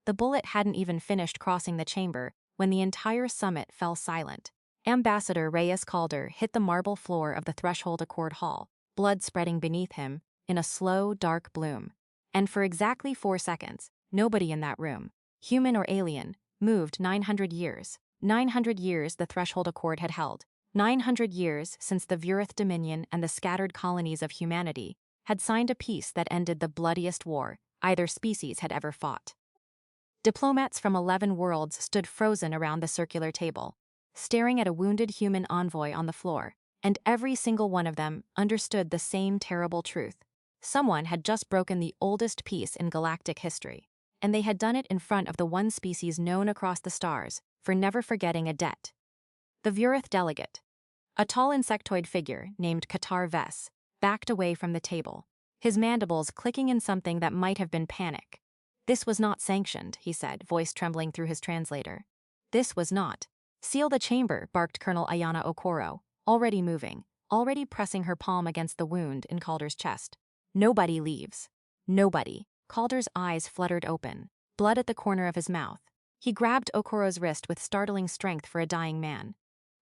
The bullet hadn't even finished crossing the chamber when the entire summit fell silent. Ambassador Reyes Calder hit the marble floor of the Threshold Accord Hall, blood spreading beneath him in a slow, dark bloom. And for exactly 4 seconds, nobody in that room, human or alien, moved 900 years. 900 years the Threshold Accord had held. 900 years since the Vureth Dominion and the scattered colonies of humanity had signed a peace that ended the bloodiest war either species had ever fought. Diplomats from 11 worlds stood frozen around the circular table, staring at a wounded human envoy on the floor, and every single one of them understood the same terrible truth. Someone had just broken the oldest peace in galactic history, and they had done it in front of the one species known across the stars for never forgetting a debt. The Vureth delegate, a tall insectoid figure named Qatar Vess, backed away from the table, his mandibles clicking in something that might have been panic. "This was not sanctioned," he said, voice trembling through his translator. "This was not." "Seal the chamber," barked Colonel Ayana Okoro, already moving, already pressing her palm against the wound in Calder's chest. "Nobody leaves. Nobody." Calder's eyes fluttered open, blood at the corner of his mouth. He grabbed Okoro's wrist with startling strength for a dying man.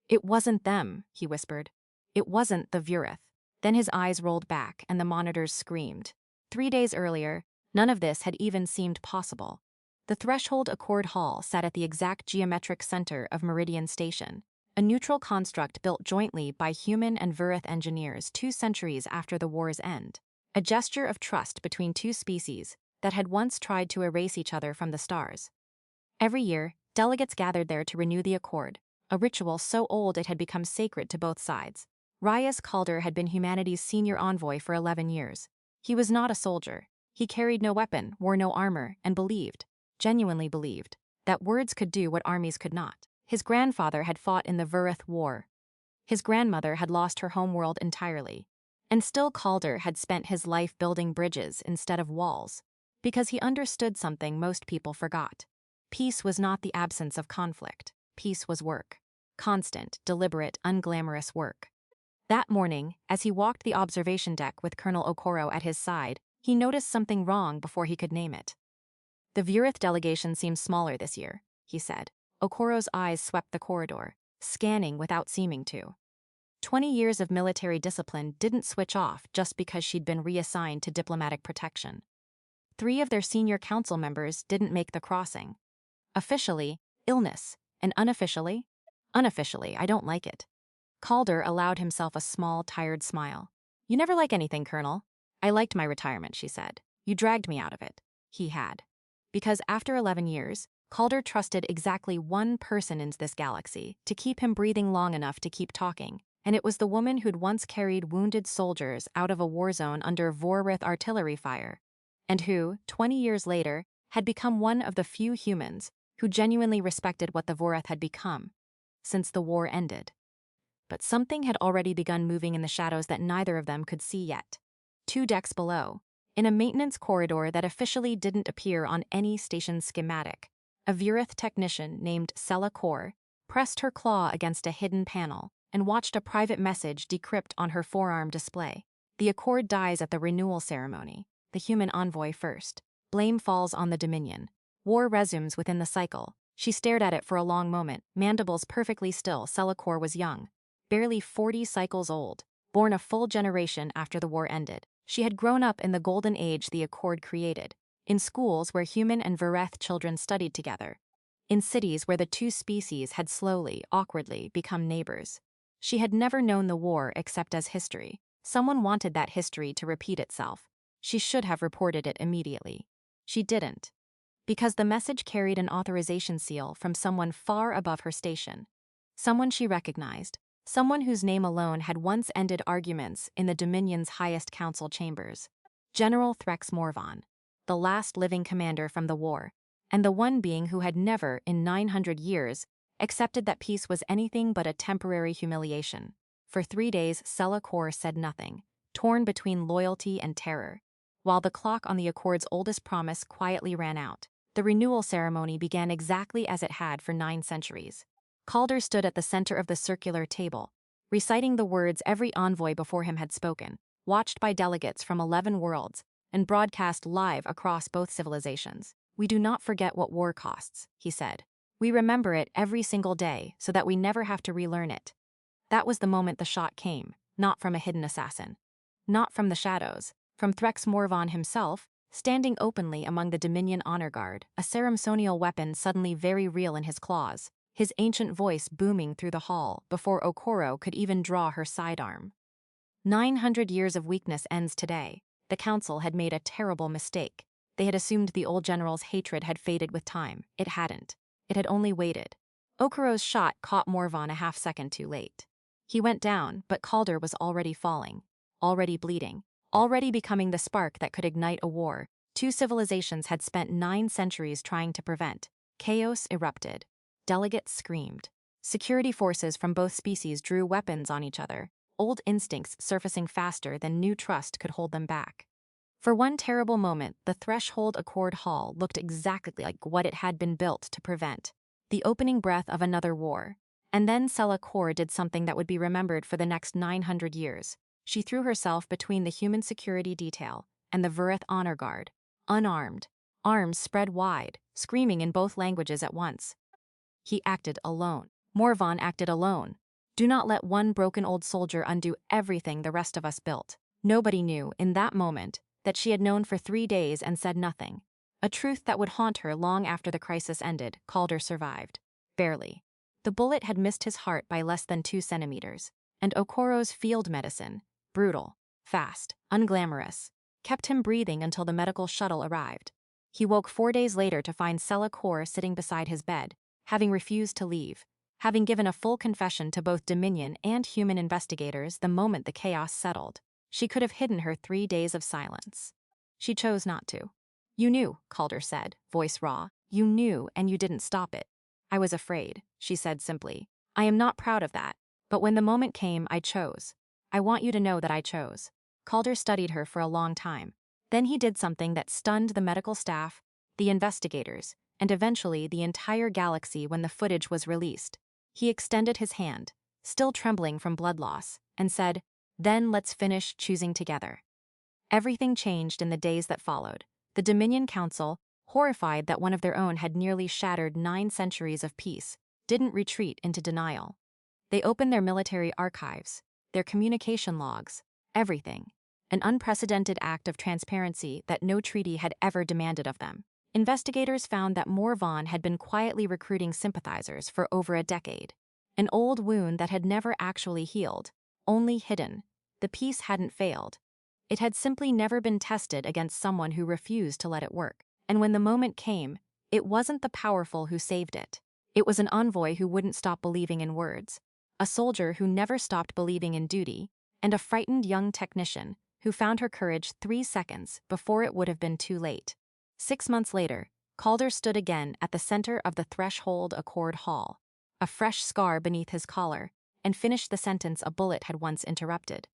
"It wasn't them," he whispered. "It wasn't the Vureth." Then his eyes rolled back and the monitors screamed. 3 days earlier, none of this had even seemed possible. The Threshold Accord Hall sat at the exact geometric center of Meridian Station, a neutral construct built jointly by human and Vureth engineers 2 centuries after the war's end. A gesture of trust between 2 species that had once tried to erase each other from the stars. Every year, delegates gathered there to renew the accord, a ritual so old it had become sacred to both sides. Reyes Calder had been humanity's senior envoy for 11 years. He was not a soldier. He carried no weapon, wore no armor, and believed, genuinely believed, that words could do what armies could not. His grandfather had fought in the Vureth War. His grandmother had lost her homeworld entirely. And still Calder had spent his life building bridges instead of walls, because he understood something most people forgot. Peace was not the absence of conflict. Peace was work. Constant, deliberate, unglamorous work. That morning, as he walked the observation deck with Colonel Okoro at his side, he noticed something wrong before he could name it. "The Vureth delegation seems smaller this year," he said. Okoro's eyes swept the corridor, scanning without seeming to. 20 years of military discipline didn't switch off just because she'd been reassigned to diplomatic protection. 3 of their senior council members didn't make the crossing. Officially, illness, and unofficially? Unofficially, I don't like it. Calder allowed himself a small, tired smile. "You never like anything, Colonel." "I liked my retirement," she said. "You dragged me out of it." He had. Because after 11 years, Calder trusted exactly one person in this galaxy to keep him breathing long enough to keep talking, and it was the woman who'd once carried wounded soldiers out of a war zone under Vorrith artillery fire, and who, 20 years later, had become one of the few humans who genuinely respected what the Vorrith had become since the war ended. But something had already begun moving in the shadows that neither of them could see yet. 2 decks below, in a maintenance corridor that officially didn't appear on any station schematic, a Vureth technician named Sela Kor pressed her claw against a hidden panel and watched a private message decrypt on her forearm display. "The accord dies at the renewal ceremony. The human envoy first. Blame falls on the Dominion. War resumes within the cycle." She stared at it for a long moment, mandibles perfectly still. Sela Kor was young, barely 40 cycles old, born a full generation after the war ended. She had grown up in the golden age the accord created, in schools where human and Vureth children studied together, in cities where the 2 species had slowly, awkwardly become neighbors. She had never known the war except as history. Someone wanted that history to repeat itself. She should have reported it immediately. She didn't, because the message carried an authorization seal from someone far above her station, someone she recognized, someone whose name alone had once ended arguments in the Dominion's highest council chambers. General Threx Morvan, the last living commander from the war, and the one being who had never, in 900 years, accepted that peace was anything but a temporary humiliation. For 3 days, Sela Kor said nothing, torn between loyalty and terror. While the clock on the Accord's oldest promise quietly ran out, the renewal ceremony began exactly as it had for 9 centuries. Calder stood at the center of the circular table, reciting the words every envoy before him had spoken, watched by delegates from 11 worlds, and broadcast live across both civilizations. We do not forget what war costs, he said. We remember it every single day so that we never have to relearn it. That was the moment the shot came, not from a hidden assassin. Not from the shadows, from Threx Morvan himself, standing openly among the Dominion honor guard, a ceremonial weapon suddenly very real in his claws, his ancient voice booming through the hall before Okoro could even draw her sidearm. 900 years of weakness ends today. The council had made a terrible mistake. They had assumed the old general's hatred had faded with time. It hadn't. It had only waited. Okoro's shot caught Morvan a half-second too late. He went down, but Calder was already falling, already bleeding, already becoming the spark that could ignite a war two civilizations had spent 9 centuries trying to prevent. Chaos erupted. Delegates screamed. Security forces from both species drew weapons on each other, old instincts surfacing faster than new trust could hold them back. For one terrible moment, the Threshold Accord Hall looked exactly like what it had been built to prevent. The opening breath of another war. And then Sela Kor did something that would be remembered for the next 900 years. She threw herself between the human security detail and the Verith honor guard, unarmed, arms spread wide, screaming in both languages at once. He acted alone. Morvan acted alone. Do not let one broken old soldier undo everything the rest of us built. Nobody knew, in that moment, that she had known for 3 days and said nothing. A truth that would haunt her long after the crisis ended. Calder survived. Barely. The bullet had missed his heart by less than 2 centimeters, and Okoro's field medicine, brutal, fast, unglamorous, kept him breathing until the medical shuttle arrived. He woke 4 days later to find Sela Kor sitting beside his bed, having refused to leave, having given a full confession to both Dominion and human investigators the moment the chaos settled. She could have hidden her 3 days of silence. She chose not to. You knew, Calder said, voice raw. You knew and you didn't stop it. I was afraid, she said simply. I am not proud of that, but when the moment came, I chose. I want you to know that I chose. Calder studied her for a long time. Then he did something that stunned the medical staff, the investigators, and eventually the entire galaxy when the footage was released. He extended his hand, still trembling from blood loss, and said, "Then let's finish choosing together." Everything changed in the days that followed. The Dominion Council, horrified that one of their own had nearly shattered 9 centuries of peace, didn't retreat into denial. They opened their military archives, their communication logs, everything. An unprecedented act of transparency that no treaty had ever demanded of them. Investigators found that Morvan had been quietly recruiting sympathizers for over a decade. An old wound that had never actually healed, only hidden. The peace hadn't failed. It had simply never been tested against someone who refused to let it work. And when the moment came, it wasn't the powerful who saved it. It was an envoy who wouldn't stop believing in words, a soldier who never stopped believing in duty, and a frightened young technician who found her courage 3 seconds before it would have been too late. 6 months later, Calder stood again at the center of the Threshold Accord Hall, a fresh scar beneath his collar, and finished the sentence a bullet had once interrupted.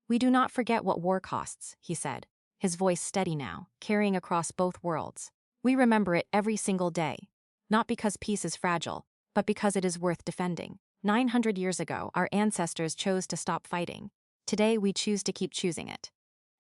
We do not forget what war costs, he said, his voice steady now, carrying across both worlds. We remember it every single day, not because peace is fragile, but because it is worth defending. 900 years ago, our ancestors chose to stop fighting. Today, we choose to keep choosing it.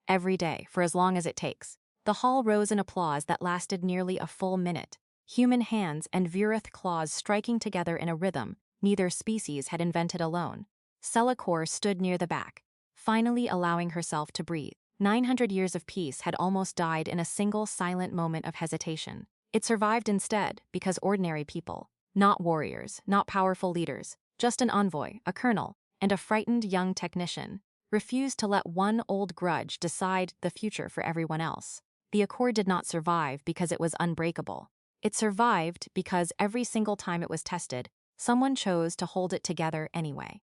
Every day, for as long as it takes. The hall rose in applause that lasted nearly a full minute. Human hands and Verith claws striking together in a rhythm neither species had invented alone. Sela Kor stood near the back, finally allowing herself to breathe. 900 years of peace had almost died in a single silent moment of hesitation. It survived instead because ordinary people, not warriors, not powerful leaders, just an envoy, a colonel, and a frightened young technician, refused to let one old grudge decide the future for everyone else. The Accord did not survive because it was unbreakable. It survived because every single time it was tested, someone chose to hold it together anyway.